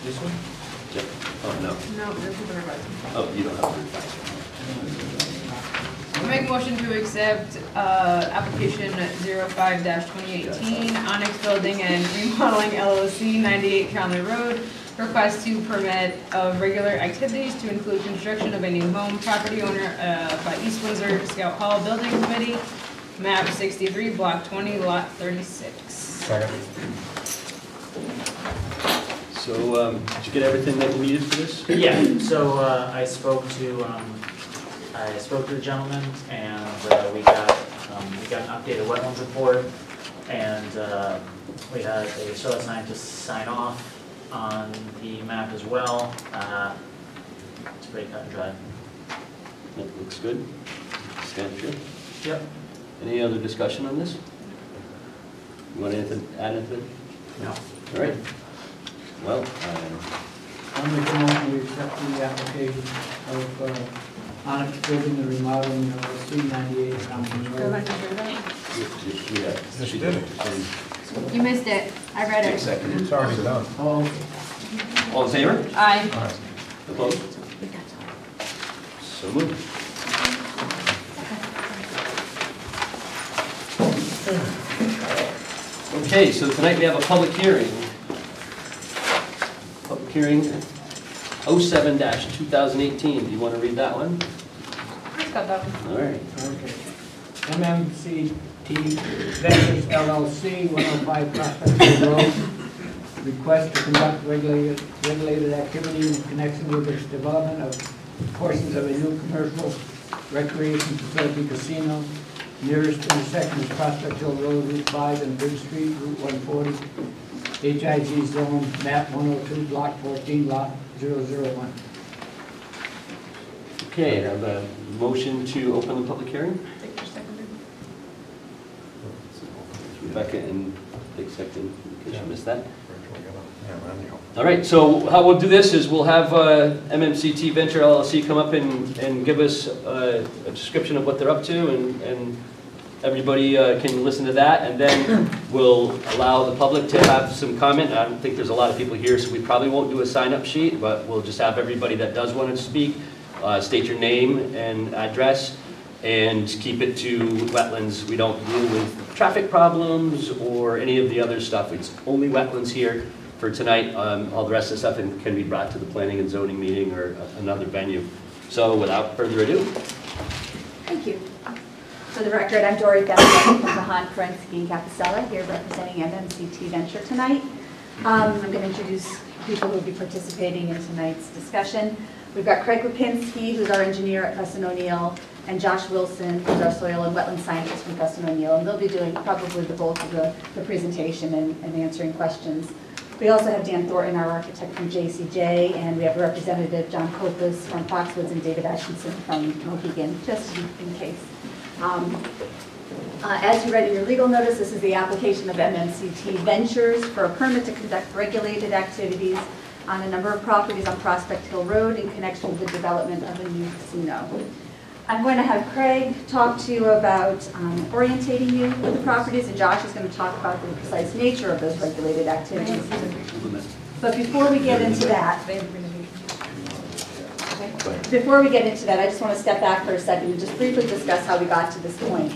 This one? Yep. Oh, no. No, this is the revised. Oh, you don't have to revise. I make a motion to accept application 05-2018, Onyx Building and Remodeling LLC, 98 Conley Road. Request to permit of regular activities to include construction of a new home, property owner by East Windsor Scout Hall Building Committee, map 63, block 20, lot 36. Second. So, did you get everything that you needed for this? Yeah, so I spoke to the gentleman, and we got an updated wetlands report, and we had a soil scientist sign off on the map as well. It's pretty cut and dry. That looks good. Stand sure. Yep. Any other discussion on this? You want anything, add anything? No. All right. Well, I'll make a motion to accept the application of Onyx Building and Remodeling LLC, 98 Compton Road. Just did it. You missed it. I read it. Second. It's already done. Oh, All in favor? Aye. All right. Opposed? So moved. Okay, so tonight we have a public hearing. Public hearing 07-2018. Do you want to read that one? Let's go, Doug. All right. okay. MMCT Ventures LLC, 105 Prospect Hill Road. Request to conduct regulated activity in connection with the development of portions of a new commercial recreation facility casino. Nearest intersection is Prospect Hill Road, Route 5, and Bridge Street, Route 140. HIG zone, map 102, block 14, lot 001. Okay, I have a motion to open the public hearing. Rebecca and Dick second, in case you missed that. All right, so how we'll do this is we'll have MMCT Venture LLC come up and give us a description of what they're up to, and everybody can listen to that, and then we'll allow the public to have some comment. I don't think there's a lot of people here, so we probably won't do a sign-up sheet, but we'll just have everybody that does want to speak state your name and address, and keep it to wetlands. We don't deal with traffic problems or any of the other stuff. It's only wetlands here for tonight. All the rest of the stuff can be brought to the planning and zoning meeting or another venue. So without further ado. Thank you. For the record, I'm Dory Bethlehem from Mahan, Kerensky, and Capicella, here representing MMCT Venture tonight. I'm going to introduce people who will be participating in tonight's discussion. We've got Craig Lipinski, who's our engineer at Preston O'Neill, and Josh Wilson, who's our soil and wetland scientist from Preston O'Neill, and they'll be doing probably the bulk of the presentation and answering questions. We also have Dan Thornton, our architect from JCJ, and we have a representative, John Copas from Foxwoods, and David Atkinson from Mohegan, just in case. As you read in your legal notice, this is the application of MMCT Ventures for a permit to conduct regulated activities on a number of properties on Prospect Hill Road in connection with the development of a new casino. I'm going to have Craig talk to you about orientating you with the properties, and Josh is going to talk about the precise nature of those regulated activities. But before we get into that, I just want to step back for a second and just briefly discuss how we got to this point.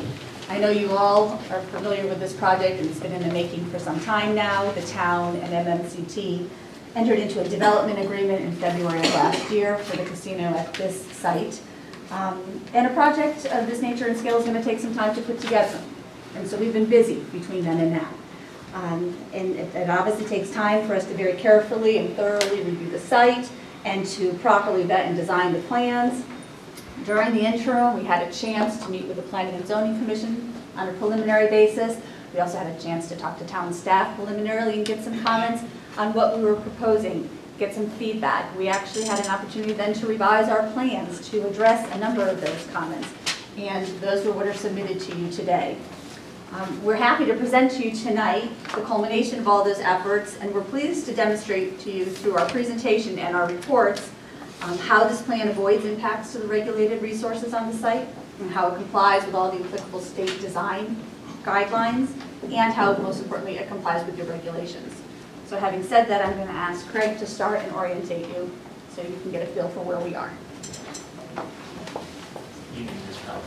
I know you all are familiar with this project, and it's been in the making for some time now. The town and MMCT entered into a development agreement in February of last year for the casino at this site. And a project of this nature and scale is going to take some time to put together. And so we've been busy between then and now. And it obviously takes time for us to very carefully and thoroughly review the site and to properly vet and design the plans. During the interim, we had a chance to meet with the Planning and Zoning Commission on a preliminary basis. We also had a chance to talk to town staff preliminarily and get some comments on what we were proposing, get some feedback. We actually had an opportunity then to revise our plans to address a number of those comments, and those were what are submitted to you today. We're happy to present to you tonight the culmination of all those efforts, and we're pleased to demonstrate to you through our presentation and our reports how this plan avoids impacts to the regulated resources on the site, and how it complies with all the applicable state design guidelines, and how, most importantly, it complies with your regulations. So So having said that, I'm going to ask Craig to start and orientate you so you can get a feel for where we are. You need this probably.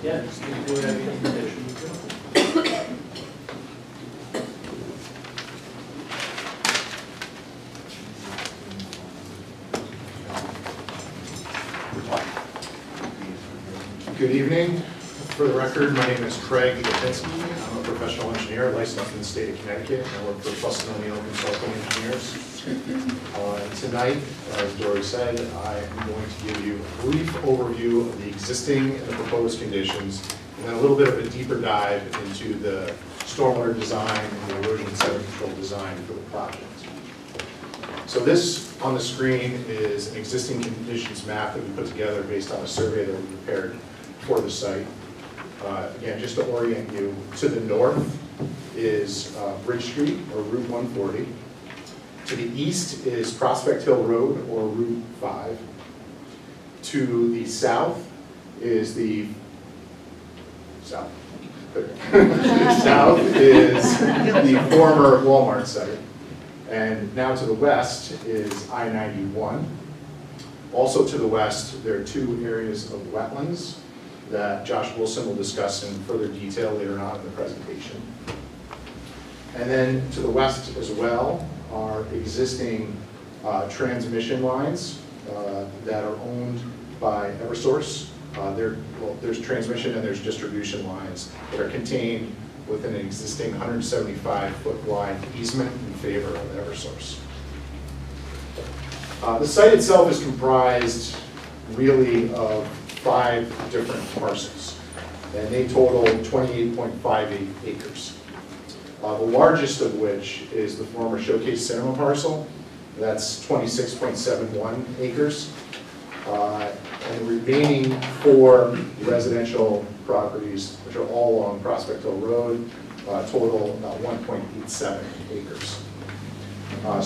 Yeah, just do whatever you need to do. Good evening. For the record, my name is Craig Lipinski. I'm a professional engineer licensed in the state of Connecticut. I work for Fussin O'Neill Consulting Engineers. And tonight, as Dory said, I am going to give you a brief overview of the existing and the proposed conditions, and then a little bit of a deeper dive into the stormwater design and the erosion sediment control design for the project. So this on the screen is an existing conditions map that we put together based on a survey that we prepared for the site. Again, just to orient you, to the north is Bridge Street, or Route 140. To the east is Prospect Hill Road, or Route 5. To the south is the south. South is the former Walmart site. And now to the west is I-91. Also to the west, there are two areas of wetlands that Josh Wilson will discuss in further detail later on in the presentation. And then to the west as well are existing transmission lines that are owned by Eversource. There's transmission and there's distribution lines that are contained within an existing 175-foot wide easement in favor of Eversource. The site itself is comprised really of 5 different parcels, and they total 28.58 acres. The largest of which is the former Showcase Cinema parcel. That's 26.71 acres. And the remaining 4 residential properties, which are all along Prospect Hill Road, total about 1.87 acres.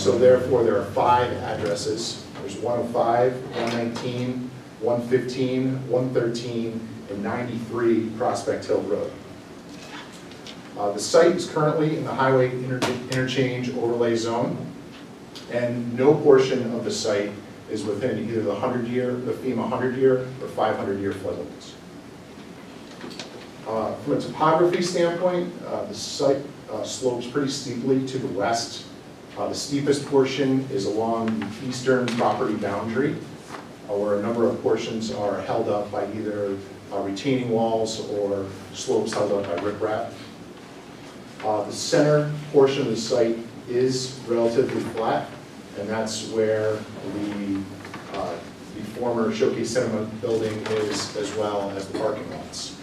So therefore, there are 5 addresses. There's 105, 119, 115, 113, and 93 Prospect Hill Road. The site is currently in the Highway Interchange Overlay Zone, and no portion of the site is within either the FEMA 100-year or 500-year floodplains. From a topography standpoint, the site slopes pretty steeply to the west. The steepest portion is along the eastern property boundary, where a number of portions are held up by either retaining walls or slopes held up by riprap. The center portion of the site is relatively flat, and that's where the former Showcase Cinema building is, as well as the parking lots.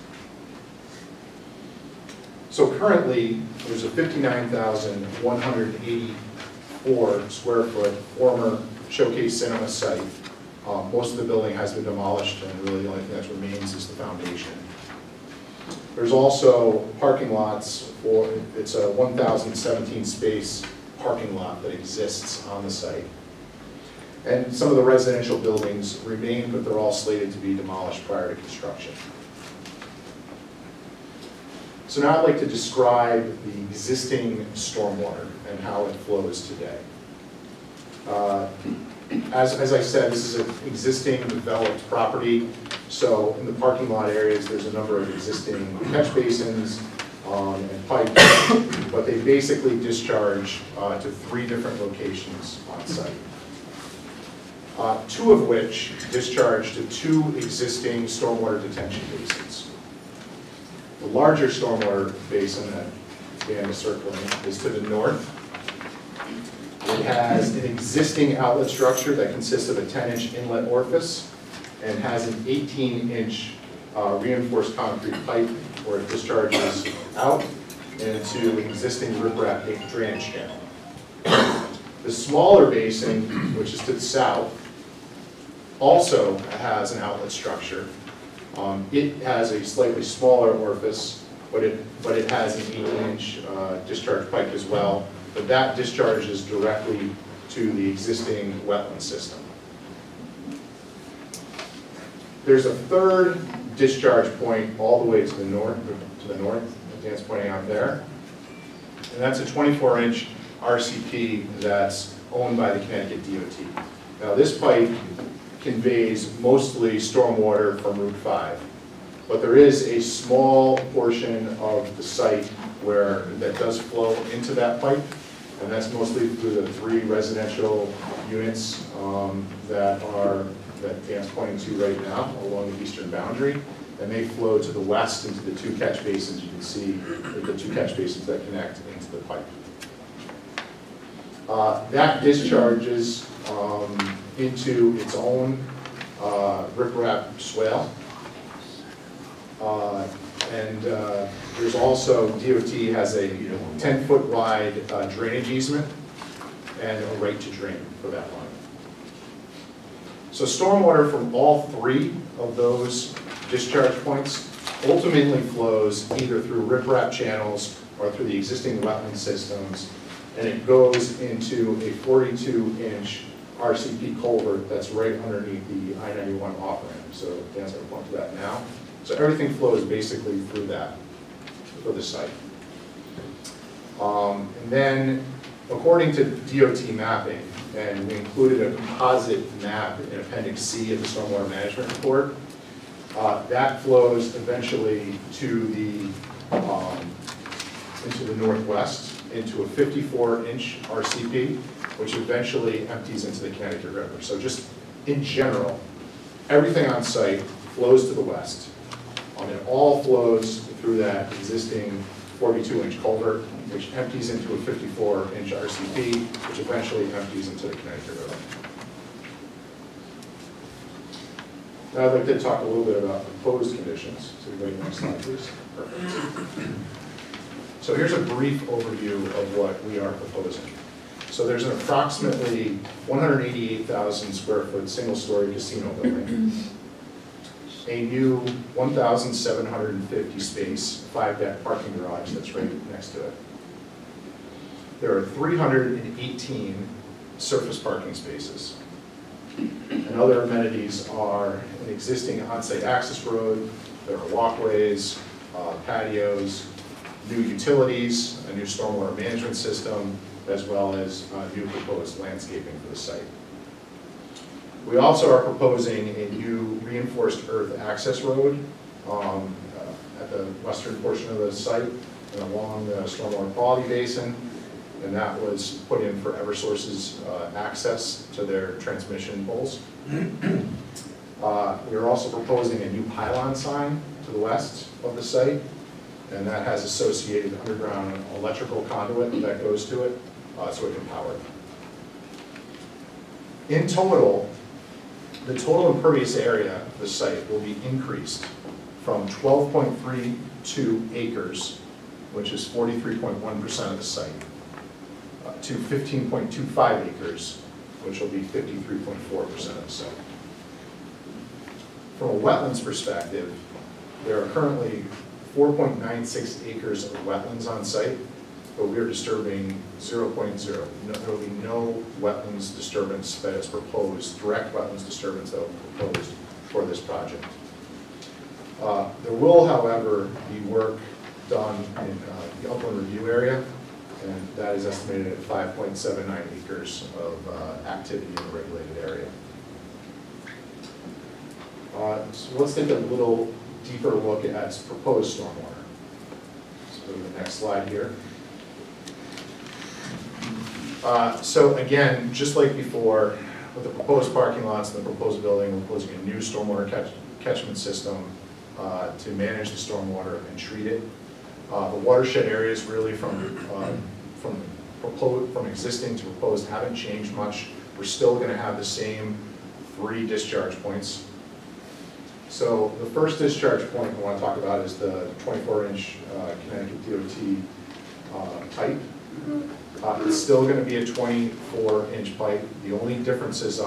So currently, there's a 59,184 square foot former Showcase Cinema site. Most of the building has been demolished, and really the only thing that remains is the foundation. There's also parking lots for, it's a 1,017 space parking lot that exists on the site. And some of the residential buildings remain, but they're all slated to be demolished prior to construction. So now I'd like to describe the existing stormwater and how it flows today. As I said, this is an existing developed property. So in the parking lot areas, there's a number of existing catch basins and pipes, but they basically discharge to 3 different locations on site. 2 of which discharge to 2 existing stormwater detention basins. The larger stormwater basin that Dan is circling is to the north. It has an existing outlet structure that consists of a 10-inch inlet orifice and has an 18-inch reinforced concrete pipe where it discharges out into an existing riprap drainage channel. The smaller basin, which is to the south, also has an outlet structure. It has a slightly smaller orifice, but it has an 18-inch discharge pipe as well. But that discharges directly to the existing wetland system. There's a third discharge point all the way to the north, Dan's pointing out there. And that's a 24-inch RCP that's owned by the Connecticut DOT. Now this pipe conveys mostly stormwater from Route 5, but there is a small portion of the site where that does flow into that pipe, and that's mostly through the 3 residential units that Dan's pointing to right now along the eastern boundary, and they flow to the west into the 2 catch basins. You can see the 2 catch basins that connect into the pipe. That discharges into its own riprap swale. There's also, DOT has a 10-foot wide drainage easement and a right to drain for that line. So stormwater from all 3 of those discharge points ultimately flows either through riprap channels or through the existing wetland systems, and it goes into a 42-inch RCP culvert that's right underneath the I-91 off-ramp. So Dan's going to point to that now. So everything flows basically through that, for the site. And then, according to DOT mapping, and we included a composite map in Appendix C of the Stormwater Management Report, that flows eventually to the into the northwest, into a 54-inch RCP, which eventually empties into the Connecticut River. So just in general, everything on site flows to the west. And it all flows through that existing 42-inch culvert, which empties into a 54-inch RCP, which eventually empties into the Connecticut River. Now I'd like to talk a little bit about proposed conditions. So we go to the next slide, please. Perfect. So here's a brief overview of what we are proposing. So there's an approximately 188,000 square foot single-story casino building, a new 1,750 space 5-deck parking garage that's right next to it. There are 318 surface parking spaces. And other amenities are an existing on-site access road, there are walkways, patios, new utilities, a new stormwater management system, as well as new proposed landscaping for the site. We also are proposing a new reinforced earth access road at the western portion of the site and along the stormwater quality basin, and that was put in for Eversource's access to their transmission poles. We are also proposing a new pylon sign to the west of the site, and that has associated underground electrical conduit that goes to it, so it can power it. In total, the total impervious area of the site will be increased from 12.32 acres, which is 43.1% of the site, to 15.25 acres, which will be 53.4% of the site. From a wetlands perspective, there are currently 4.96 acres of wetlands on site, but we are disturbing 0.0. There will be no wetlands disturbance that is proposed, direct wetlands disturbance that will be proposed for this project. There will, however, be work done in the upland review area, and that is estimated at 5.79 acres of activity in the regulated area. So let's take a little deeper look at proposed stormwater. Let's go to the next slide here. So again, just like before, with the proposed parking lots and the proposed building, we're proposing a new stormwater catchment system to manage the stormwater and treat it. The watershed areas really from existing to proposed haven't changed much. We're still going to have the same 3 discharge points. So the first discharge point I want to talk about is the 24-inch Connecticut DOT pipe. It's still going to be a 24-inch pipe. The only differences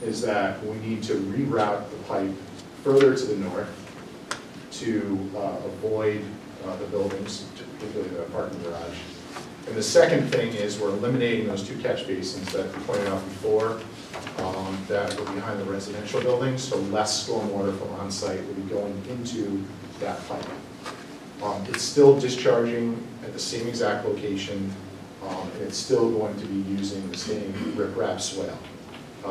is that we need to reroute the pipe further to the north to avoid the buildings, particularly the parking garage. And the second thing is we're eliminating those 2 catch basins that we pointed out before that were behind the residential buildings, so less stormwater from on-site will be going into that pipe. It's still discharging at the same exact location, and it's still going to be using the same riprap swale.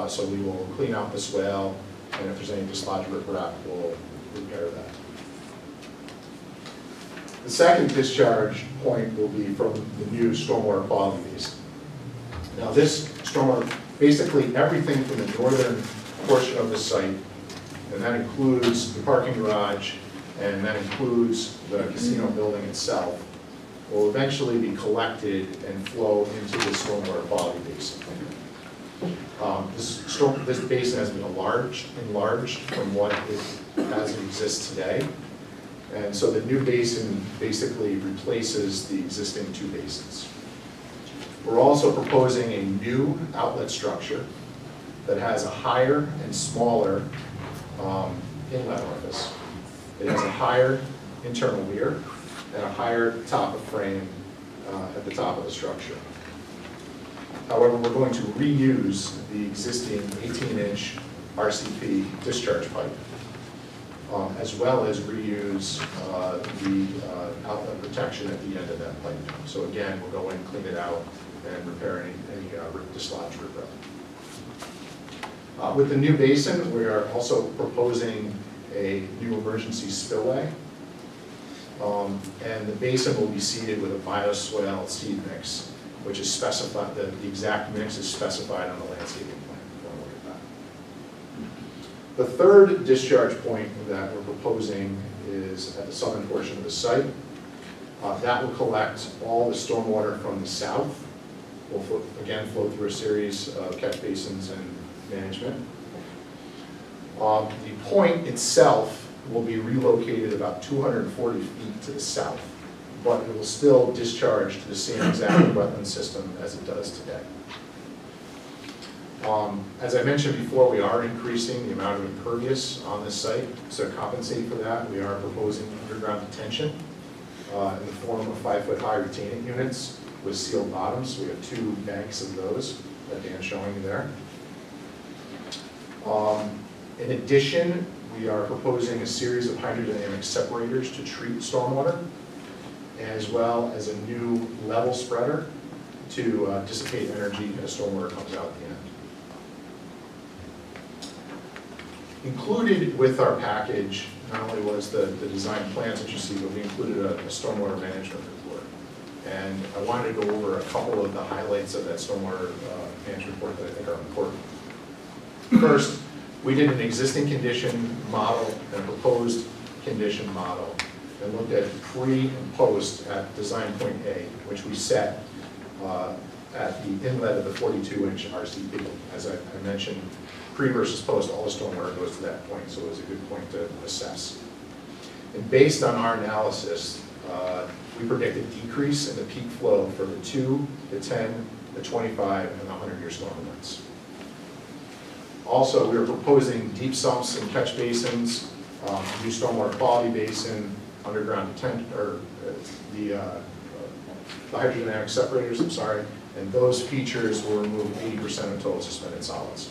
So we will clean out the swale, and if there's any dislodged riprap, we'll repair that. The second discharge point will be from the new stormwater quality basin. Now this stormwater, basically everything from the northern portion of the site, and that includes the parking garage, and that includes the casino building itself, will eventually be collected and flow into the stormwater quality basin. This basin has been enlarged from what as it exists today. And so the new basin basically replaces the existing two basins. We're also proposing a new outlet structure that has a higher and smaller inlet orifice. It has a higher internal weir and a higher top of frame at the top of the structure. However, we're going to reuse the existing 18-inch RCP discharge pipe, as well as reuse the outlet protection at the end of that pipe. So again, we'll go in, clean it out, and repair any dislodged riprap. With the new basin, we are also proposing a new emergency spillway. And the basin will be seeded with a bioswale seed mix, which is specified, the exact mix is specified on the landscaping plan. If you want to look at that. The third discharge point that we're proposing is at the southern portion of the site. That will collect all the stormwater from the south. Will flow through a series of catch basins and management. The point itself will be relocated about 240 feet to the south, but it will still discharge to the same exact wetland system as it does today. As I mentioned before, we are increasing the amount of impervious on this site. So to compensate for that, we are proposing underground detention in the form of 5-foot-high retaining units with sealed bottoms. We have 2 banks of those that Dan's showing you there. In addition, we are proposing a series of hydrodynamic separators to treat stormwater, as well as a new level spreader to dissipate energy as stormwater comes out at the end. Included with our package not only was the design plans that you see, but we included a stormwater management report. And I wanted to go over a couple of the highlights of that stormwater management report that I think are important. First, we did an existing condition model and a proposed condition model and looked at pre and post at design point A, which we set at the inlet of the 42-inch RCP. As I mentioned, pre versus post, all the stormwater goes to that point, so it was a good point to assess. And based on our analysis, we predict a decrease in the peak flow for the 2, the 10, the 25, and the 100-year storm events. Also, we are proposing deep sumps and catch basins, new stormwater quality basin, underground detention, or the hydrodynamic separators, I'm sorry, and those features will remove 80% of total suspended solids.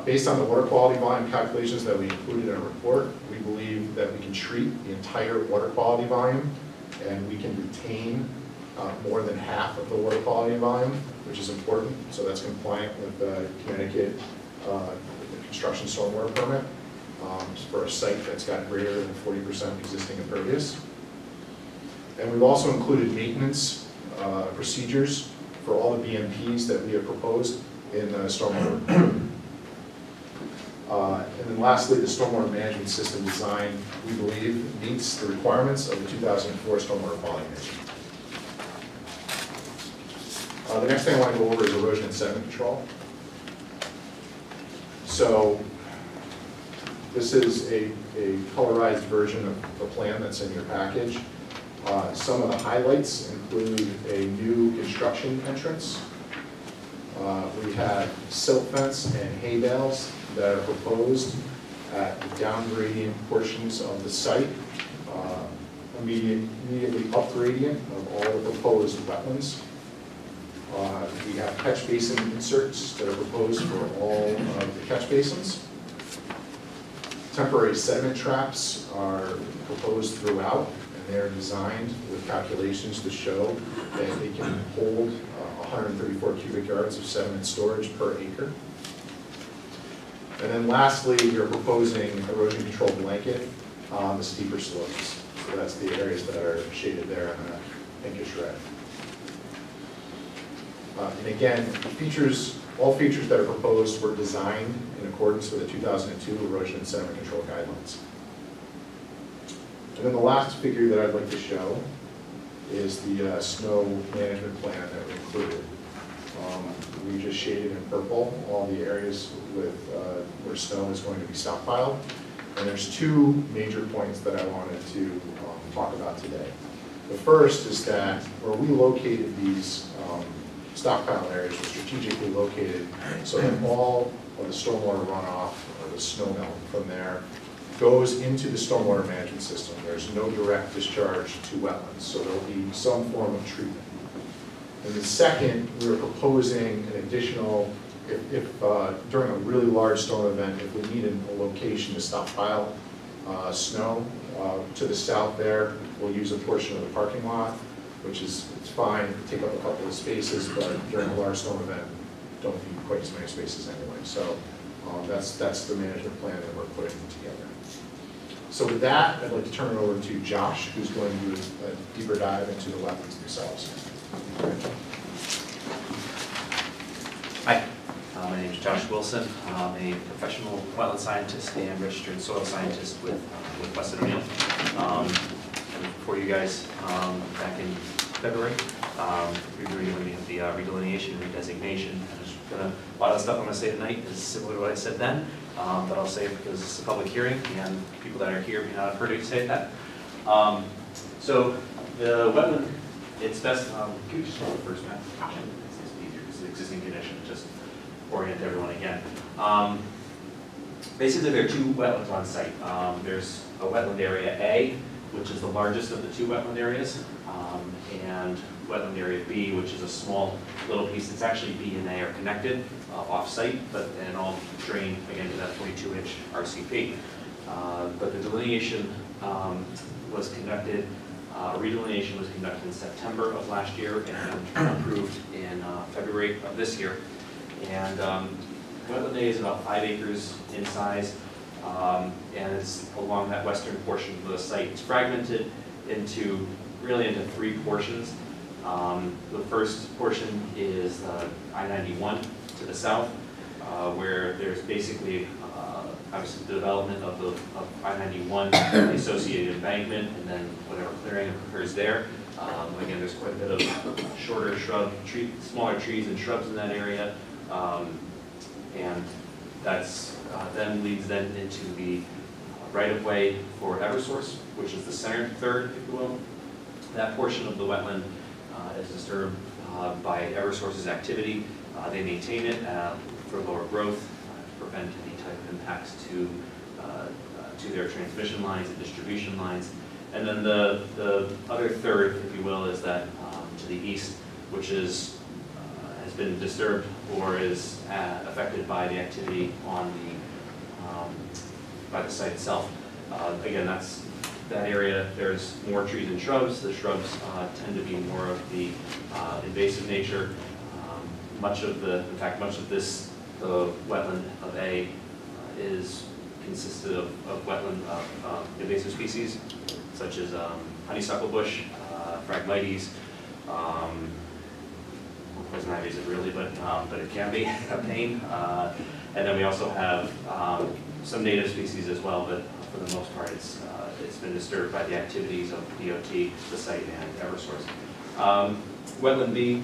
Based on the water quality volume calculations that we included in our report, we believe that we can treat the entire water quality volume, and we can retain more than half of the water quality volume, which is important. So that's compliant with Connecticut construction stormwater permit for a site that's got greater than 40% existing impervious. And we've also included maintenance procedures for all the BMPs that we have proposed in the stormwater report. And then lastly, the stormwater management system design, we believe, meets the requirements of the 2004 stormwater quality management. The next thing I want to go over is erosion and sediment control. So this is a colorized version of the plan that's in your package. Some of the highlights include a new construction entrance. We have silt fence and hay bales that are proposed at the down gradient portions of the site, immediately up gradient of all the proposed wetlands. We have catch basin inserts that are proposed for all of the catch basins. Temporary sediment traps are proposed throughout, and they're designed with calculations to show that they can hold 134 cubic yards of sediment storage per acre. And then lastly, you're proposing erosion control blanket on the steeper slopes. So that's the areas that are shaded there in the pinkish red. And again, all features that are proposed were designed in accordance with the 2002 erosion and sediment control guidelines. And then the last figure that I'd like to show is the snow management plan that we included. We just shaded in purple all the areas with where snow is going to be stockpiled. And there's two major points that I wanted to talk about today. The first is that where we located these stockpile areas were strategically located so that all of the stormwater runoff or the snow melt from there goes into the stormwater management system. There's no direct discharge to wetlands, so there'll be some form of treatment. And the second, we were proposing an additional, if during a really large storm event, if we needed a location to stockpile snow to the south there, we'll use a portion of the parking lot, which is, it's fine, take up a couple of spaces, but during a large storm event, don't need quite as many spaces anyway. So that's the management plan that we're putting together. So with that, I'd like to turn it over to Josh, who's going to do a deeper dive into the wetlands themselves. Hi, my name is Josh Wilson. I'm a professional wetland scientist and registered soil scientist with Western O'Neill. For you guys back in February, we were doing the redelineation, redesignation. A lot of the stuff I'm going to say tonight is similar to what I said then, but I'll say it because it's a public hearing and people that are here may not have heard me say that. So the wetland, it's best, can you just start the first map? It's easier, it's an existing condition, just orient everyone again. Basically there are two wetlands on site. There's a wetland area A, which is the largest of the two wetland areas, and wetland area B, which is a small little piece. It's actually B and A are connected off-site, but then all drain again to that 22-inch RCP. But the delineation was conducted, redelineation was conducted in September of last year and approved in February of this year. And wetland A is about 5 acres in size. And it's along that western portion of the site. It's fragmented into three portions. The first portion is I-91 to the south, where there's basically obviously the development of I-91, the associated embankment, and then whatever clearing occurs there. Again, there's quite a bit of shorter smaller trees and shrubs in that area, and that's then leads into the right-of-way for Eversource, which is the center third, if you will. That portion of the wetland is disturbed by Eversource's activity. They maintain it for lower growth, to prevent any type of impacts to their transmission lines and distribution lines. And then the other third, if you will, is that to the east, which has been disturbed or is affected by the activity on by the site itself. Again, that area, there's more trees and shrubs. The shrubs tend to be more of the invasive nature. Much of the wetland of A is consisted of wetland invasive species, such as honeysuckle bush, Phragmites, poison ivy isn't really, but it can be a pain. And then we also have some native species as well, but for the most part, it's been disturbed by the activities of DOT, the site, and Eversource. Wetland B,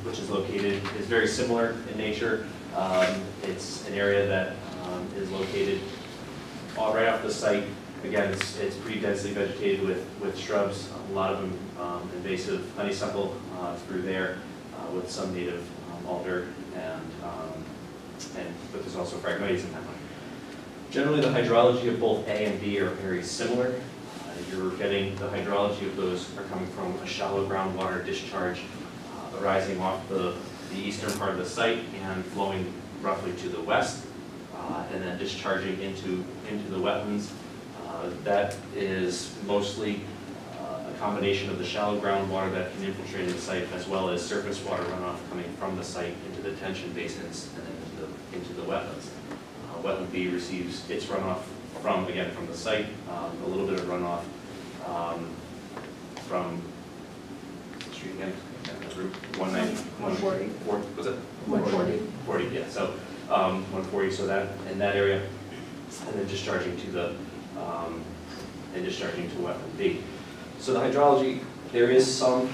which is located, is very similar in nature. It's an area that is located right off the site. Again, it's pretty densely vegetated with shrubs, a lot of them invasive honeysuckle through there, with some native alder, but there's also Phragmites in that one. Generally, the hydrology of both A and B are very similar. You're getting the hydrology of those are coming from a shallow groundwater discharge arising off the eastern part of the site and flowing roughly to the west, and then discharging into the wetlands. That is mostly a combination of the shallow groundwater that can infiltrate the site, as well as surface water runoff coming from the site into the detention basins and then into the wetlands. Wetland B receives its runoff from the site, a little bit of runoff from the street again, Route 190. 140. Was it? 140. 40, yeah, so 140, so that, in that area, and then discharging to wetland B. So the hydrology, there is some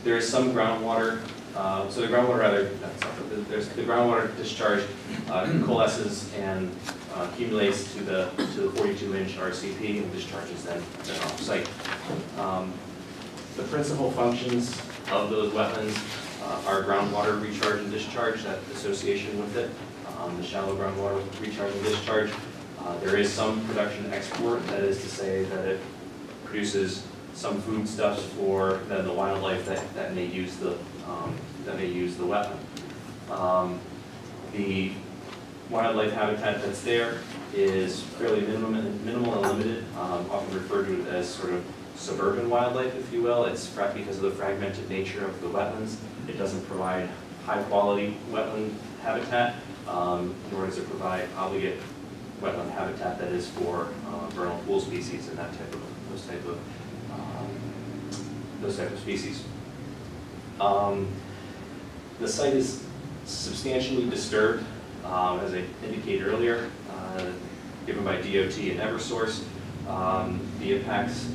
groundwater, so the groundwater rather, there's the groundwater discharge coalesces and accumulates to the 42-inch RCP and discharges then off-site. The principal functions of those wetlands are groundwater recharge and discharge, that association with it, the shallow groundwater recharge and discharge. There is some production export, that is to say that it produces some foodstuffs for the wildlife that may use the wetland. The wildlife habitat that's there is fairly minimal and limited, often referred to as sort of suburban wildlife, if you will. It's because of the fragmented nature of the wetlands. It doesn't provide high-quality wetland habitat, nor does it provide obligate wetland habitat that is for vernal pool species and those type of species. The site is substantially disturbed, as I indicated earlier, given by DOT and Eversource. The impacts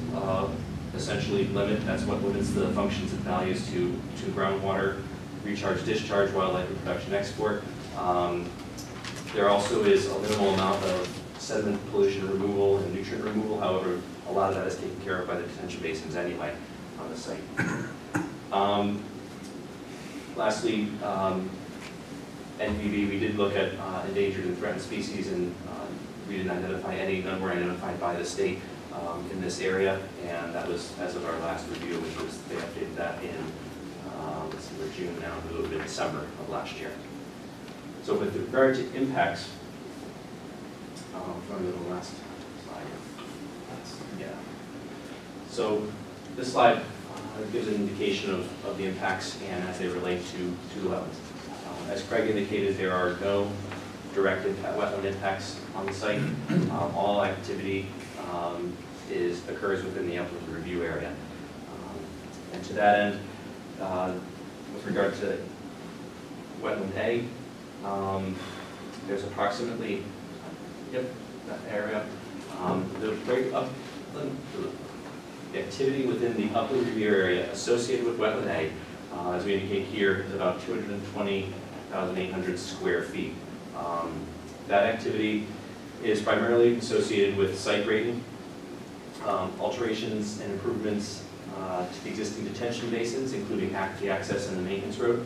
essentially that's what limits the functions and values to groundwater, recharge, discharge, wildlife reproduction, export. There also is a minimal amount of sediment pollution removal and nutrient removal. However, a lot of that is taken care of by the detention basins anyway on the site. Lastly, NPV, we did look at endangered and threatened species, and we didn't identify any. None were identified by the state in this area, and that was as of our last review, which was, they updated that in, let's see, we're June now, it would have been December of last year. So with regard to impacts, from the last slide, yeah. So this slide gives an indication of the impacts and as they relate to the wetlands. As Craig indicated, there are no direct wetland impacts on the site. All activity occurs within the upland review area. And to that end, with regard to wetland A, there's approximately, that area. The activity within the upland review area associated with wetland A, as we indicate here, is about 220,800 square feet. That activity is primarily associated with site grading, alterations and improvements to the existing detention basins, including the access and the maintenance road,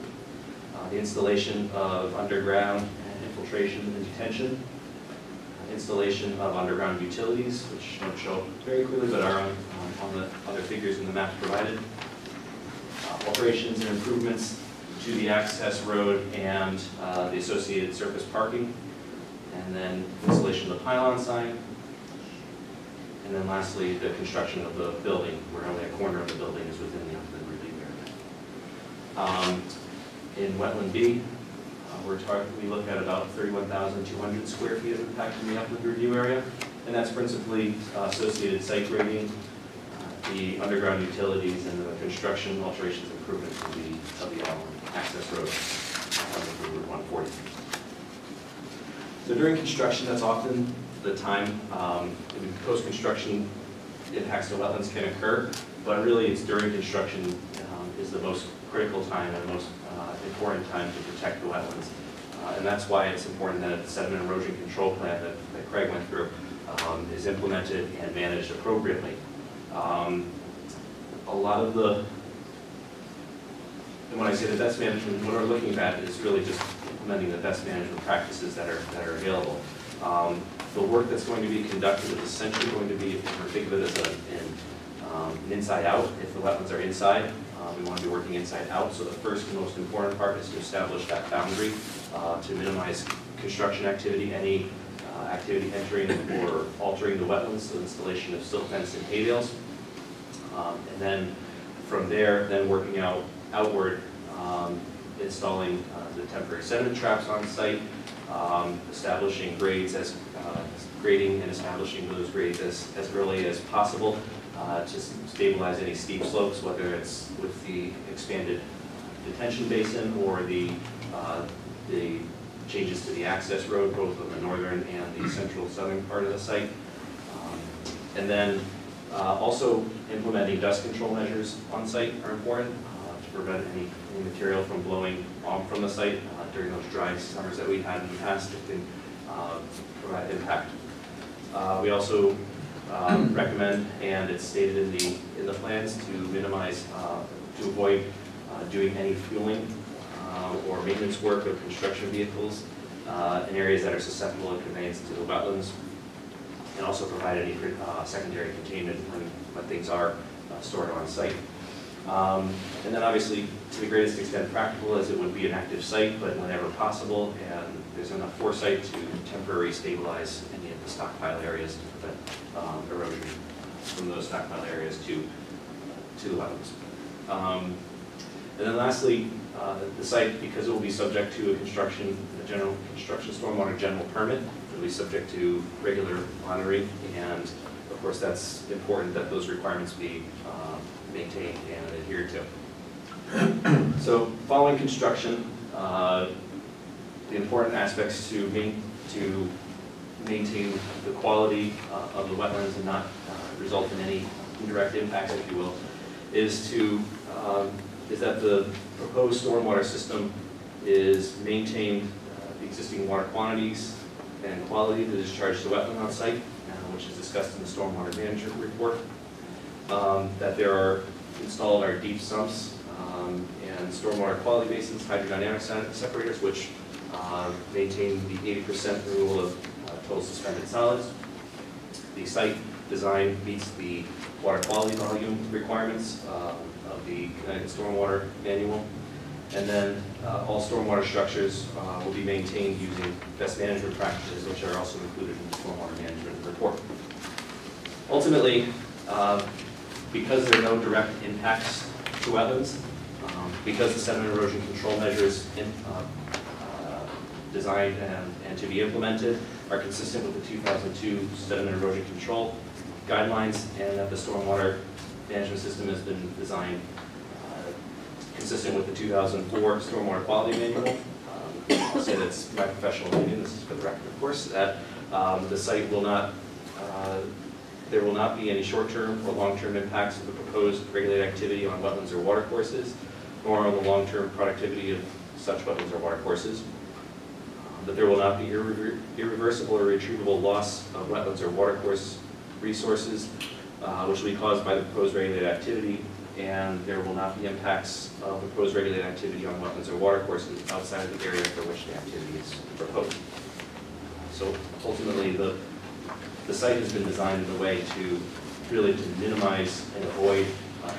the installation of underground infiltration and detention, installation of underground utilities, which don't show up very clearly but are on the other figures in the map provided, alterations and improvements to the access road and the associated surface parking, and then installation of the pylon sign, and then lastly the construction of the building, where only a corner of the building is within the upland review area. In wetland B, we look at about 31,200 square feet of impact in the upland review area, and that's principally associated site grading, the underground utilities, and the construction alterations and improvements of the access road on Route 140. So during construction, that's often the time post-construction impacts to wetlands can occur, but really it's during construction is the most critical time and most important time to protect the wetlands. And that's why it's important that the sediment erosion control plan that Craig went through is implemented and managed appropriately. A lot of and when I say the best management, what we're looking at is really just implementing the best management practices that are available. The work that's going to be conducted is essentially going to be, if you think of it as an inside out, if the wetlands are inside, We want to be working inside out, so the first and most important part is to establish that boundary to minimize construction activity, any activity entering or altering the wetlands, so installation of silt fence and hay bales. And then from there, then working outward, installing the temporary sediment traps on site, establishing grades as grading and establishing those grades as early as possible to stabilize any steep slopes, whether it's with the expanded detention basin or the changes to the access road, both on the northern and the central southern part of the site. And then also implementing dust control measures on site are important to prevent any material from blowing off from the site during those dry summers that we've had in the past. It can provide impact. We also recommend, and it's stated in the plans, to minimize, to avoid doing any fueling or maintenance work of construction vehicles in areas that are susceptible to conveyance to the wetlands, and also provide any secondary containment when things are stored on site. And then obviously, to the greatest extent practical, as it would be an active site, but whenever possible, and there's enough foresight to temporarily stabilize any of the stockpile areas to prevent erosion from those stockpile areas to the wetlands. And then lastly, the site, because it will be subject to a general construction stormwater general permit, it will be subject to regular monitoring, and of course that's important that those requirements be maintained and adhered to. So following construction, the important aspects to maintain the quality of the wetlands and not result in any indirect impacts, if you will, is that the proposed stormwater system is maintained the existing water quantities and quality that is discharged to wetland on site, which is discussed in the stormwater management report. That there are installed are deep sumps and stormwater quality basins, hydrodynamic separators, which maintain the 80% rule of total suspended solids. The site design meets the water quality volume requirements of the Connecticut Stormwater Manual. And then all stormwater structures will be maintained using best management practices, which are also included in the stormwater management report. Ultimately, because there are no direct impacts to wetlands, because the sediment erosion control measures designed and to be implemented are consistent with the 2002 sediment erosion control guidelines, and that the stormwater management system has been designed consistent with the 2004 stormwater quality manual. I'll say that's my professional opinion, this is for the record of course, that the site will not, there will not be any short-term or long-term impacts of the proposed regulated activity on wetlands or watercourses, nor on the long-term productivity of such wetlands or watercourses. That there will not be irreversible or retrievable loss of wetlands or watercourse resources, which will be caused by the proposed regulated activity, and there will not be impacts of the proposed regulated activity on wetlands or watercourses outside of the area for which the activity is proposed. So ultimately, the site has been designed in a way to really to minimize and avoid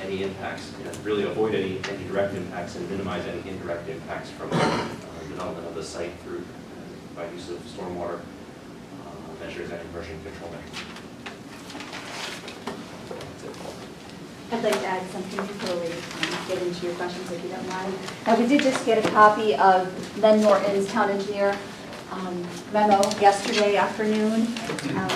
any impacts, and really avoid any direct impacts and minimize any indirect impacts from development of the site through by use of stormwater measures and erosion control measures. I'd like to add something before we get into your questions, if you don't mind. Now, we did just get a copy of Len Norton's town engineer memo yesterday afternoon.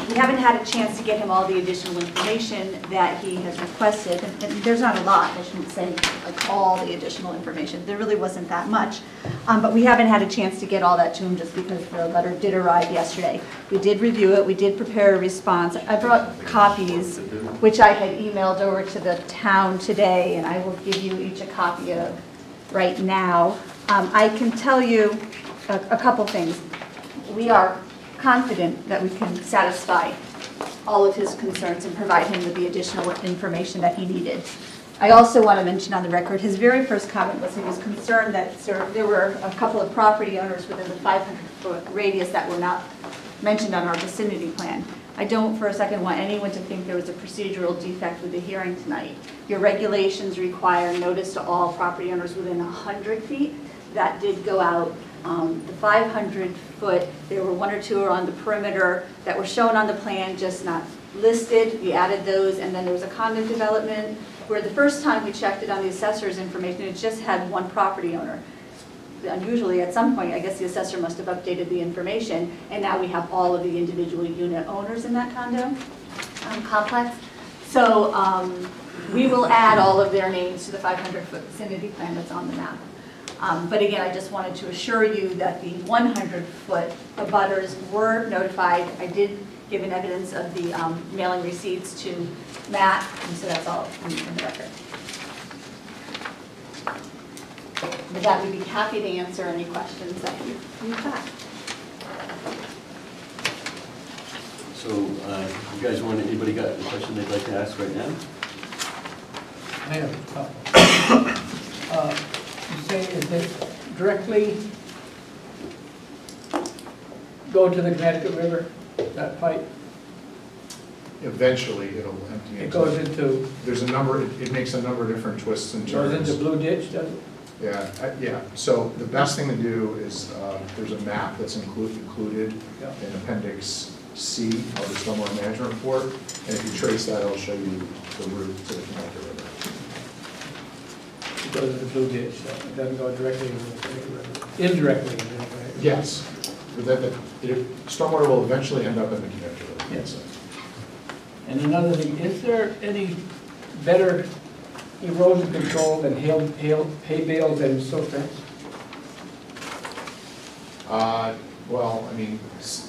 We haven't had a chance to get him all the additional information that he has requested. And there's not a lot, I shouldn't say like all the additional information. There really wasn't that much. But we haven't had a chance to get all that to him just because the letter did arrive yesterday. We did review it, we did prepare a response. I brought copies, which I had emailed over to the town today, and I will give you each a copy of right now. I can tell you a couple things. We are confident that we can satisfy all of his concerns and provide him with the additional information that he needed. I also want to mention on the record, his very first comment was he was concerned that there were a couple of property owners within the 500-foot radius that were not mentioned on our vicinity plan. I don't for a second want anyone to think there was a procedural defect with the hearing tonight. Your regulations require notice to all property owners within 100 feet. That did go out. The 500-foot, there were one or two on the perimeter that were shown on the plan, just not listed. We added those, and then there was a condo development where the first time we checked it on the assessor's information, it just had one property owner. Unusually, at some point, I guess the assessor must have updated the information, and now we have all of the individual unit owners in that condo complex. So we will add all of their names to the 500-foot vicinity plan that's on the map. But again, I just wanted to assure you that the 100-foot abutters were notified. I did give an evidence of the mailing receipts to Matt, and so that's all in the record. With that, we'd be happy to answer any questions that you've got. So, you guys anybody got a question they'd like to ask right now? I have a couple. You say, is it directly go to the Connecticut River, that pipe? Eventually, it'll empty into. It goes into, There's a number, it makes a number of different twists and goes turns. into Blue Ditch, does it? Yeah. So the best thing to do is, there's a map that's included Yeah. in Appendix C of the Stormwater Management Report, and if you trace that, it'll show you the route to the Connecticut River. It goes into Blue Ditch, so it doesn't go directly into the Connecticut River. Indirectly, right? Yes, but stormwater will eventually end up in the Connecticut River. Yes. And another thing, is there any better erosion control than hay bales and silt fence? Well, I mean,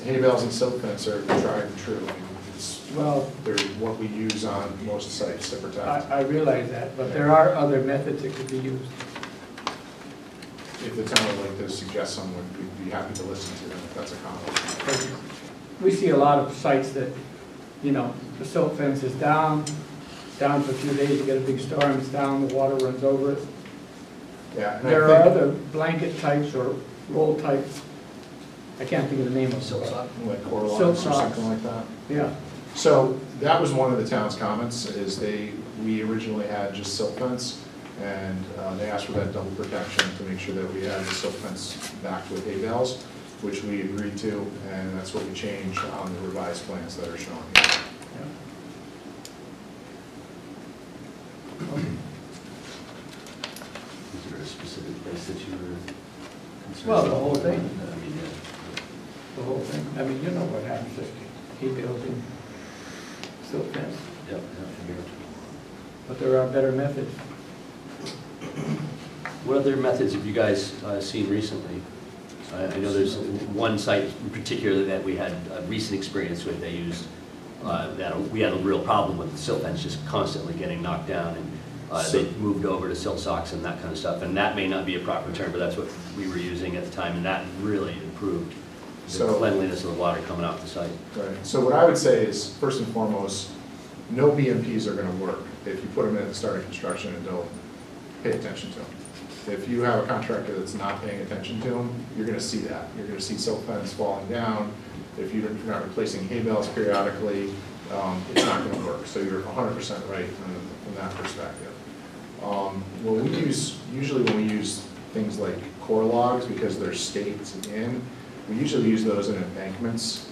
hay bales and silt fence are tried and true. I mean, Well, they're what we use on most sites to protect. I realize that, but there are other methods that could be used. If the town would like to suggest some, we'd be happy to listen to them if that's a comment. We see a lot of sites that, you know, the silt fence is down for a few days, you get a big storm, it's down, the water runs over it. Yeah, and There I are think, other blanket types or roll types, I can't think of the name of Silt it. sock. like core Silt locks or socks. something like that. Yeah, So that was one of the town's comments, is we originally had just silt fence, and they asked for that double protection to make sure that we had the silt fence backed with hay bales, which we agreed to, and that's what we changed on the revised plans that are shown here. yeah. Is there a specific place that you were concerned? Well, the whole thing. I mean, The whole thing, I mean, you know what happens if hay bales and silt fence, yeah. but there are better methods. What other methods have you guys seen recently? I know there's one site in particular that we had a recent experience with. They used, we had a real problem with the silt fence just constantly getting knocked down, and they moved over to silt socks and that kind of stuff. And that may not be a proper term, but that's what we were using at the time, and that really improved the cleanliness of the water coming off the site. Right, so what I would say is, first and foremost, no BMPs are gonna work if you put them in at the start of construction and don't pay attention to them. If you have a contractor that's not paying attention to them, you're gonna see that. You're gonna see silt fence falling down. If you're not replacing hay bales periodically, it's not gonna work. So you're 100% right from that perspective. Usually when we use things like core logs, because they're staked in, we usually use those in embankments,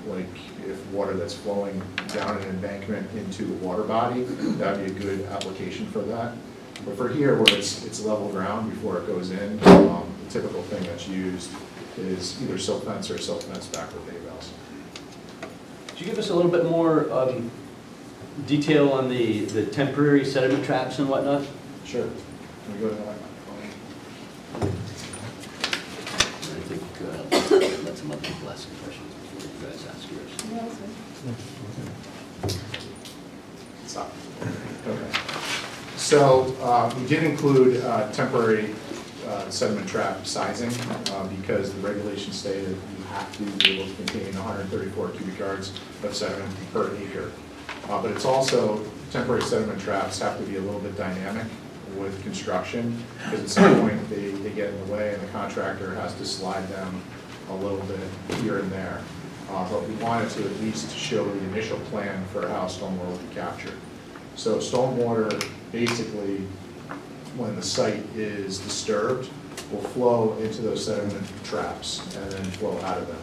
like if water that's flowing down an embankment into the water body, that'd be a good application for that. But for here, where it's level ground before it goes in, the typical thing that's used is either silt fence or silt fence back with hay bales. Could you give us a little bit more detail on the temporary sediment traps and whatnot? Sure. Can we go to that? I think let some other people ask some questions before you guys ask yours. Stop. Okay. So we did include temporary sediment trap sizing because the regulations say that you have to be able to contain 134 cubic yards of sediment per acre. But it's also, temporary sediment traps have to be a little bit dynamic with construction, because at some point they get in the way and the contractor has to slide them a little bit here and there. but we wanted to at least show the initial plan for how stormwater will be captured. So stormwater, basically, when the site is disturbed, will flow into those sediment traps and then flow out of them.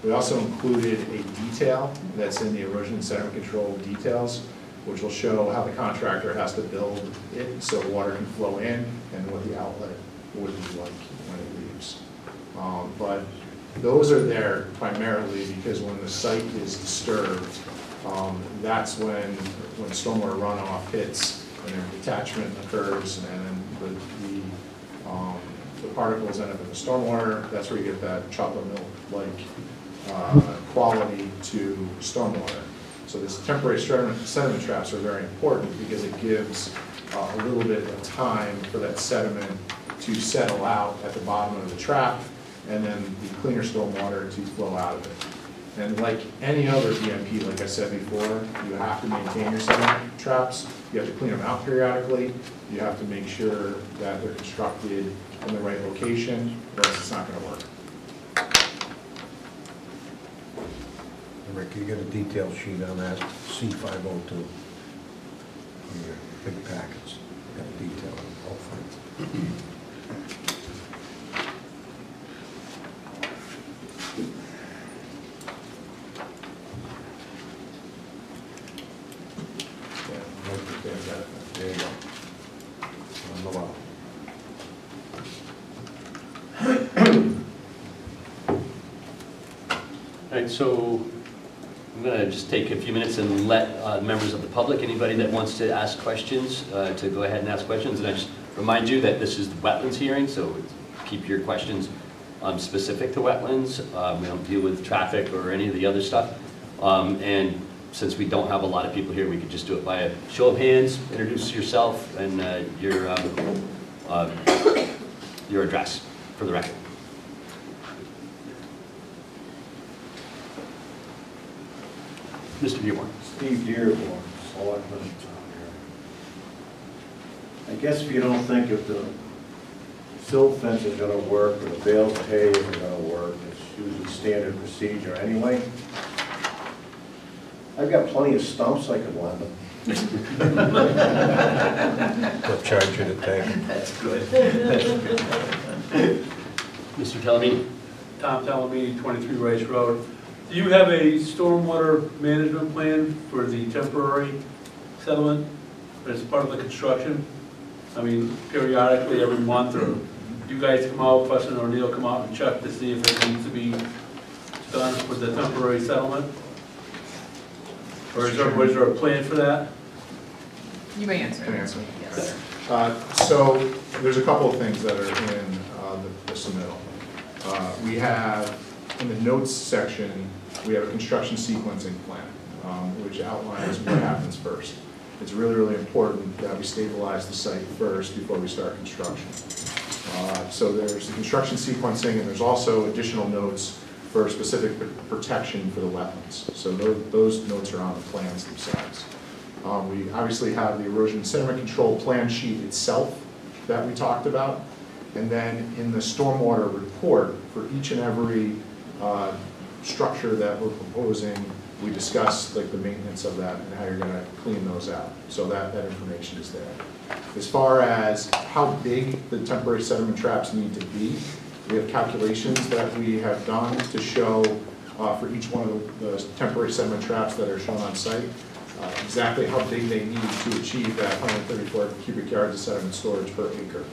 We also included a detail that's in the erosion and sediment control details, which will show how the contractor has to build it so water can flow in and what the outlet would be like when it leaves. But those are there primarily because when the site is disturbed, that's when stormwater runoff hits and then detachment occurs, and then the particles end up in the stormwater. That's where you get that chocolate milk-like quality to stormwater. So these temporary sediment traps are very important because it gives a little bit of time for that sediment to settle out at the bottom of the trap, and then the cleaner stormwater to flow out of it. And like any other BMP, like I said before, you have to maintain your sediment traps. You have to clean them out periodically. You have to make sure that they're constructed in the right location, or else it's not going to work. Rick, you got a detail sheet on that C502 in your big packets. Got a detail on the whole thing. There you go. On the wall. All right, so I'm going to just take a few minutes and let members of the public, anybody that wants to ask questions, to go ahead and ask questions. And I just remind you that this is the wetlands hearing, so keep your questions specific to wetlands. We don't deal with traffic or any of the other stuff. And since we don't have a lot of people here, we could just do it by a show of hands. Introduce yourself and your address for the record. Mr. Dearborn. Steve Dearborn, Selectman. I guess if you don't think if the silt fence is going to work or the bales of hay isn't going to work, it's usually standard procedure anyway. I've got plenty of stumps I could lend them. They'll charge you to take. That's good. Mr. Talamini. Tom Talamini, 23 Rice Road. Do you have a stormwater management plan for the temporary settlement as part of the construction? I mean, periodically, every month, or do you guys come out, Preston or Neil come out and check to see if it needs to be done for the temporary settlement? Or is there a plan for that? You may answer. Can I answer? Yes. So there's a couple of things that are in the submittal. We have, in the notes section, we have a construction sequencing plan, which outlines what happens first. It's really, really important that we stabilize the site first before we start construction. So there's the construction sequencing, and there's also additional notes for specific protection for the wetlands. So those notes are on the plans themselves. We obviously have the erosion and sediment control plan sheet itself that we talked about. And then in the stormwater report, for each and every structure that we're proposing, we discuss like the maintenance of that and how you're going to clean those out. So that information is there. As far as how big the temporary sediment traps need to be, we have calculations that we have done to show for each one of the temporary sediment traps that are shown on site exactly how big they need to achieve that 134 cubic yards of sediment storage per acre.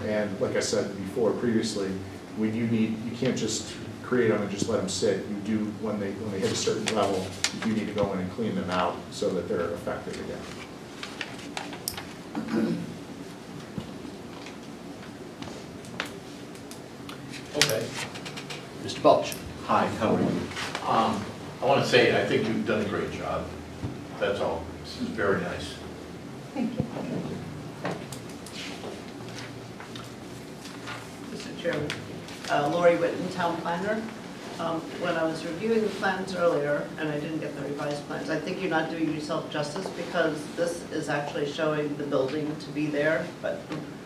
And like I said before previously, you can't just create them and just let them sit. You do, when they hit a certain level, you do need to go in and clean them out so that they're effective again. Okay. Mr. Balch. Hi, how are you? I want to say, I think you've done a great job. That's all. This is very nice. Thank you. Mr. Chairman, Lori Whitten, Town Planner. When I was reviewing the plans earlier, and I didn't get the revised plans, I think you're not doing yourself justice because this is actually showing the building to be there, but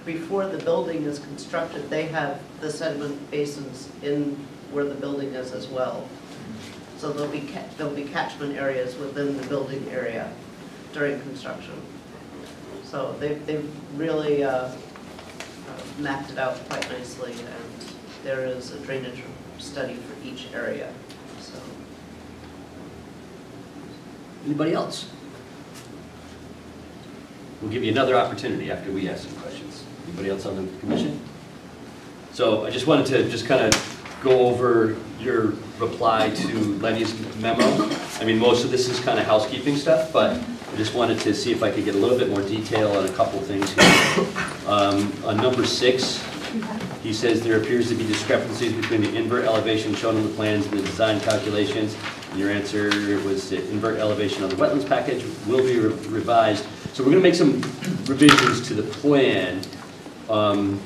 before the building is constructed, they have the sediment basins in where the building is as well. So there'll be catchment areas within the building area during construction. So they've really mapped it out quite nicely, and there is a drainage study for each area, so. Anybody else? We'll give you another opportunity after we ask some questions. Anybody else on the commission? So I just wanted to just kind of go over your reply to Lenny's memo. I mean, most of this is kind of housekeeping stuff, but I just wanted to see if I could get a little bit more detail on a couple things here. On number 6, he says there appears to be discrepancies between the invert elevation shown on the plans and the design calculations. And your answer was that invert elevation on the wetlands package will be revised. So we're going to make some revisions to the plan. I'm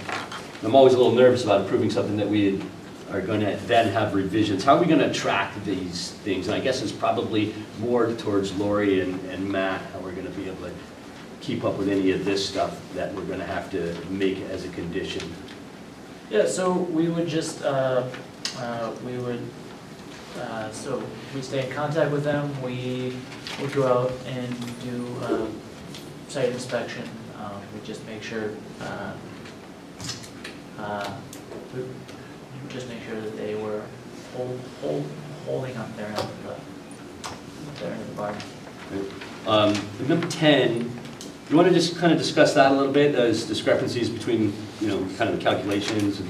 always a little nervous about approving something that we are going to then have revisions. How are we going to track these things? And I guess it's probably more towards Lori and Matt, how we're going to be able to keep up with any of this stuff that we're going to have to make as a condition. Yeah, so we would just, so we stay in contact with them, we would go out and do site inspection, we just make sure, that they were holding up their end of the bargain. Number 10, you want to just kind of discuss that a little bit, those discrepancies between, kind of the calculations and...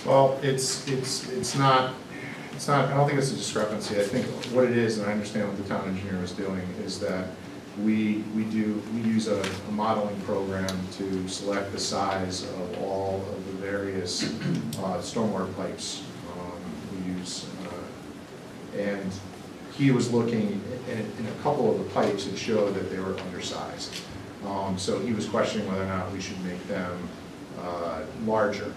Well, it's not, I don't think it's a discrepancy. I think what it is, and I understand what the town engineer was doing, is that we use a modeling program to select the size of all of the various stormwater pipes we use. And he was looking in a couple of the pipes that showed that they were undersized. So he was questioning whether or not we should make them larger.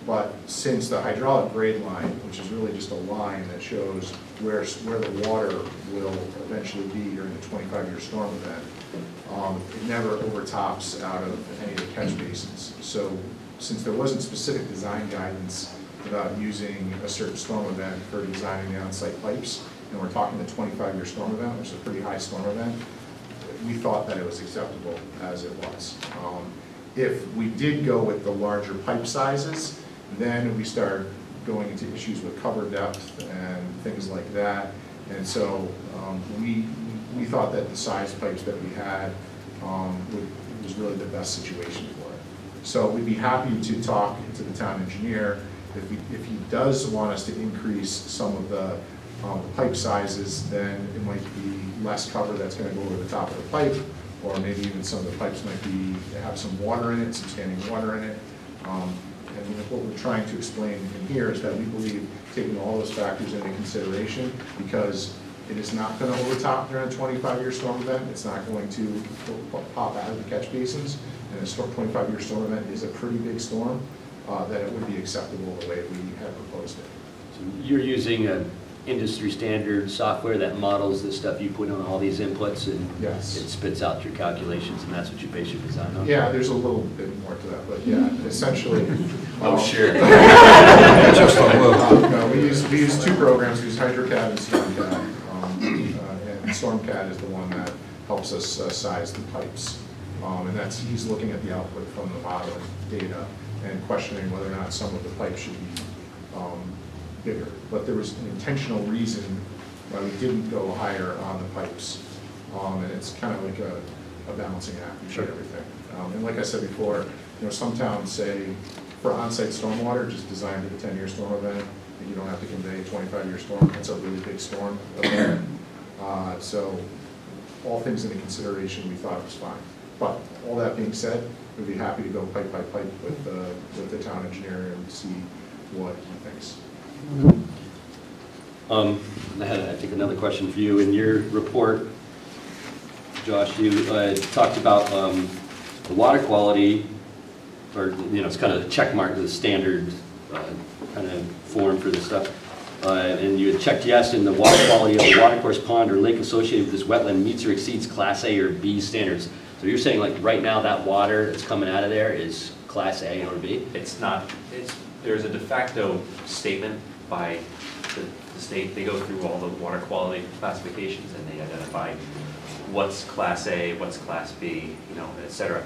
But since the hydraulic grade line, which is really just a line that shows where the water will eventually be during the 25-year storm event, it never overtops out of any of the catch basins. So since there wasn't specific design guidance about using a certain storm event for designing the on-site pipes, and we're talking the 25-year storm event, which is a pretty high storm event, we thought that it was acceptable as it was. If we did go with the larger pipe sizes, then we start going into issues with cover depth and things like that. And so we thought that the size pipes that we had was really the best situation for it. So we'd be happy to talk to the town engineer if he does want us to increase some of the pipe sizes, then it might be less cover that's going to go over the top of the pipe, or maybe even some of the pipes might have some water in it, some standing water in it. And what we're trying to explain in here is that we believe taking all those factors into consideration, because it is not going to overtop during a 25-year storm event. It's not going to pop out of the catch basins. And a 25-year storm event is a pretty big storm, that it would be acceptable the way we have proposed it. So you're using a industry standard software that models the stuff you put on all these inputs, and yes, it spits out your calculations, and that's what you base your design on? Yeah, there's a little bit more to that, but yeah, essentially. Oh, sure. Just a little. No, we use two programs. We use HydroCAD and StormCAD. And StormCAD is the one that helps us size the pipes. And he's looking at the output from the modeling data and questioning whether or not some of the pipes should be bigger. But there was an intentional reason why we didn't go higher on the pipes. And it's kind of like a balancing act. You should everything. And like I said before, some towns say for on-site stormwater, just design to the 10-year storm event, and you don't have to convey a 25-year storm. That's a really big storm event. So all things into consideration, we thought it was fine. But all that being said, we'd be happy to go pipe by pipe with the town engineer and see what he thinks. I had, I think, another question for you. In your report, Josh, you talked about the water quality, or it's kind of a check mark, the standard kind of form for this stuff. And you had checked yes, in the water quality of the watercourse pond or lake associated with this wetland meets or exceeds Class A or B standards. So you're saying, like, right now that water that's coming out of there is Class A or B? It's not. There's a de facto statement by the state, they go through all the water quality classifications and they identify what's Class A, what's Class B, you know, et cetera.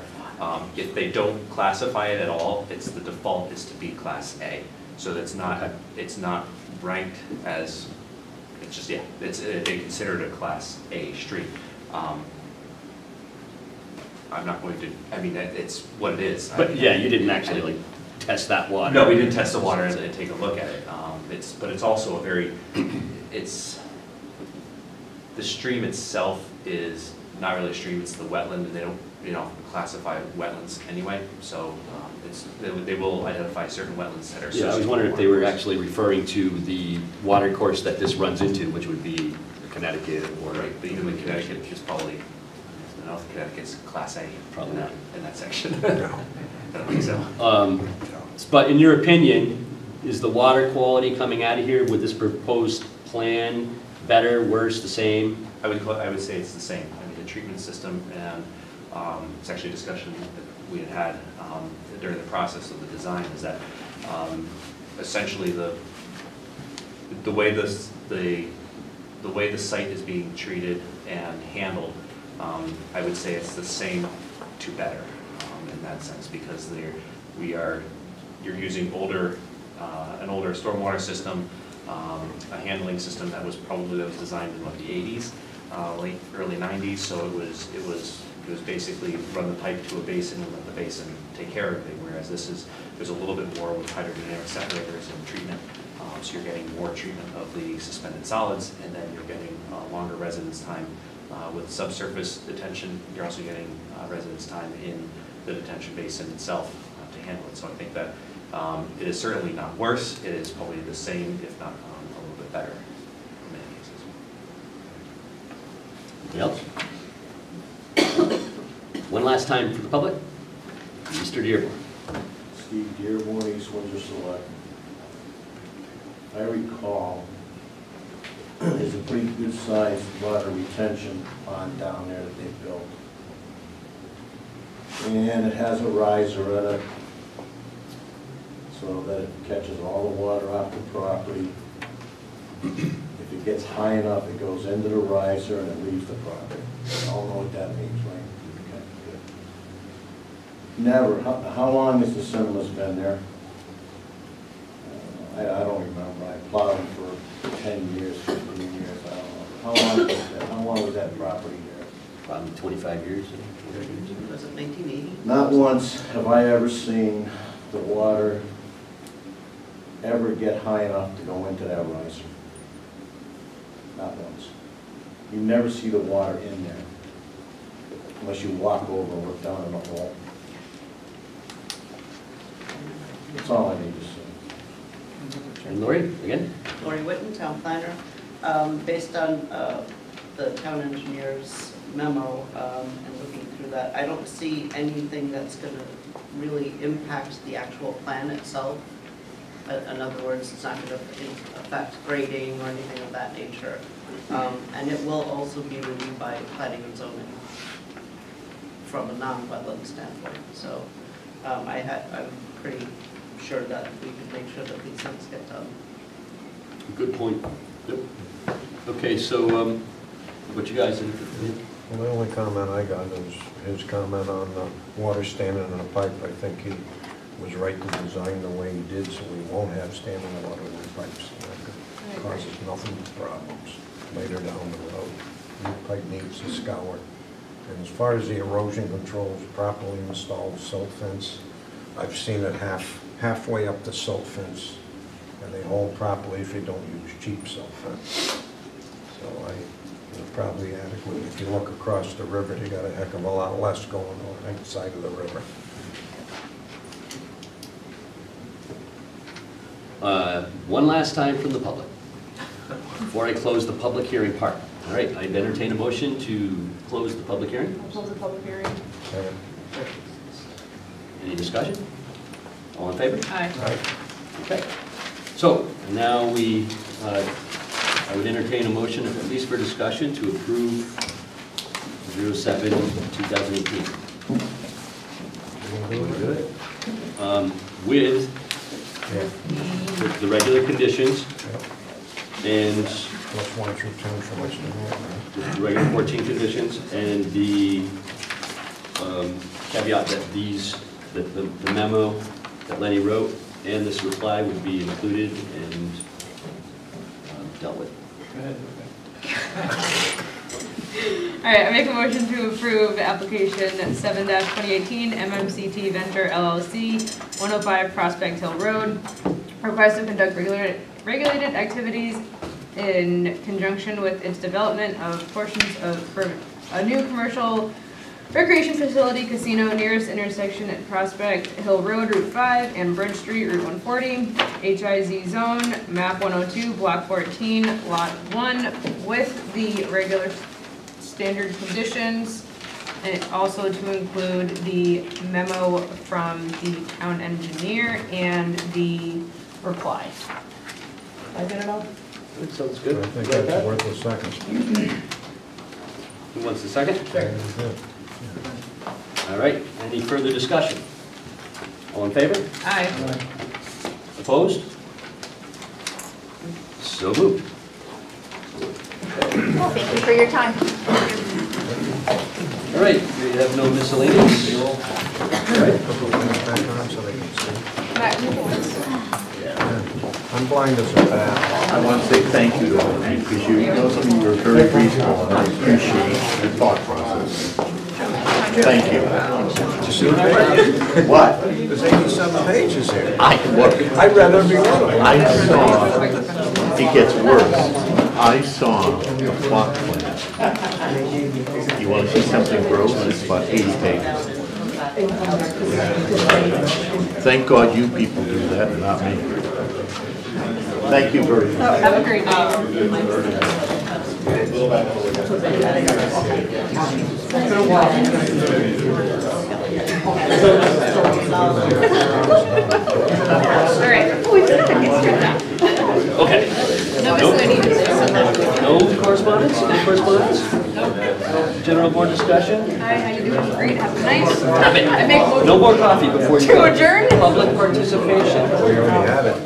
If they don't classify it at all, it's the default is to be Class A. So that's not, it's not ranked as, it's just, yeah, they consider it a Class A street. I'm not going to, I mean, it's what it is. But yeah, you didn't actually like test that water. No, we didn't test the water and take a look at it. But it's also a very, the stream itself is not really a stream, it's the wetland, and they don't, you know, classify wetlands anyway. So they will identify certain wetlands that are. Yeah, I was wondering if they were actually referring to the water course that this runs into, which would be Connecticut or. Right, but even in Connecticut, it's probably, I don't know if Connecticut's Class A. Probably not. In that section. I don't think so. But in your opinion, is the water quality coming out of here with this proposed plan better, worse, the same? I would say it's the same. I mean, the treatment system, and it's actually a discussion that we had during the process of the design, is that essentially the way the site is being treated and handled, I would say it's the same to better in that sense, because you're using an older stormwater system, a handling system that was designed in what, the 80s, early 90s. So it was basically run the pipe to a basin and let the basin take care of everything. Whereas there's a little bit more with hydrodynamic separators and treatment. So you're getting more treatment of the suspended solids, and then you're getting longer residence time with subsurface detention. You're also getting residence time in the detention basin itself to handle it. So I think that it is certainly not worse. It is probably the same, if not a little bit better in many cases. Anything else? One last time for the public. Mr. Dearborn. Steve Dearborn, East Windsor Select. I recall there's a pretty good sized water retention pond down there that they built. And it has a riser in it so that it catches all the water off the property. If it gets high enough, it goes into the riser and it leaves the property. I don't know what that means, right? Okay, good. Never, how long has the cinemas been there? I don't remember. I plowed them for 10 years, 15 years, I don't know. How long was that property there? Probably 25 years. Was it 1980? Not once have I ever seen the water ever get high enough to go into that riser. Not once. You never see the water in there unless you walk over and look down in the hole. That's all I need to say. And Lori, again? Lori Witten, town planner. Based on the town engineer's memo and looking through that, I don't see anything that's going to really impact the actual plan itself. In other words, it's not going to affect grading or anything of that nature. And it will also be reviewed by planning and zoning from a non-wetland standpoint. So I'm pretty sure that we can make sure that these things get done. Good point. Yep. Okay, so what you guys think? Well, the only comment I got is his comment on the water standing in a pipe. I think he was right to design the way he did, so we won't have standing water in the pipes. That causes nothing but problems later down the road. The pipe needs a scour. And as far as the erosion controls, properly installed silt fence, I've seen it halfway up the silt fence, and they hold properly if you don't use cheap silt fence. So it's probably adequate. If you look across the river, they got a heck of a lot less going on that side of the river. One last time from the public, before I close the public hearing part. All right, I'd entertain a motion to close the public hearing. I'll close the public hearing. Any discussion? All in favor? Aye. Okay. So now I would entertain a motion, at least for discussion, to approve 07/2018. With the regular conditions And Plus 1 through 10 for what's in there. the regular 14 conditions, and the caveat that the memo that Lenny wrote and this reply would be included and dealt with. All right, I make a motion to approve application 7-2018 MMCT Venture LLC, 105 Prospect Hill Road. Request to conduct regulated activities in conjunction with its development of portions of a new commercial recreation facility casino nearest intersection at Prospect Hill Road, Route 5, and Bridge Street, Route 140, HIZ zone, map 102, block 14, lot 1, with the regular standard conditions, and also to include the memo from the town engineer and the reply. Did I get it all? That sounds good. I think You like that's that? worth a second. Who wants the second? Very good. All right, any further discussion? All in favor? Aye. Opposed? So moved. Well, thank you for your time. All right, we have no miscellaneous. All right. Put the lens back on so they can see. Matt, you can- I'm blind as a bat. I want to say thank you to all of you, because you were very reasonable, and I appreciate your thought process. Thank you. What? There's 87 pages here. I read every one of them. I saw, it gets worse. I saw the plot plan. You want to see something gross? It's about 80 pages. Thank God you people do that, and not me. Thank you very much. Have a great day. All right. Oh, we did it. Okay. No miscellaneous. No correspondence? Any correspondence? General board discussion? Hi, how you doing? Great, have a nice. Have it. I make motion No more coffee before you to go. adjourn? Public participation. We already had it.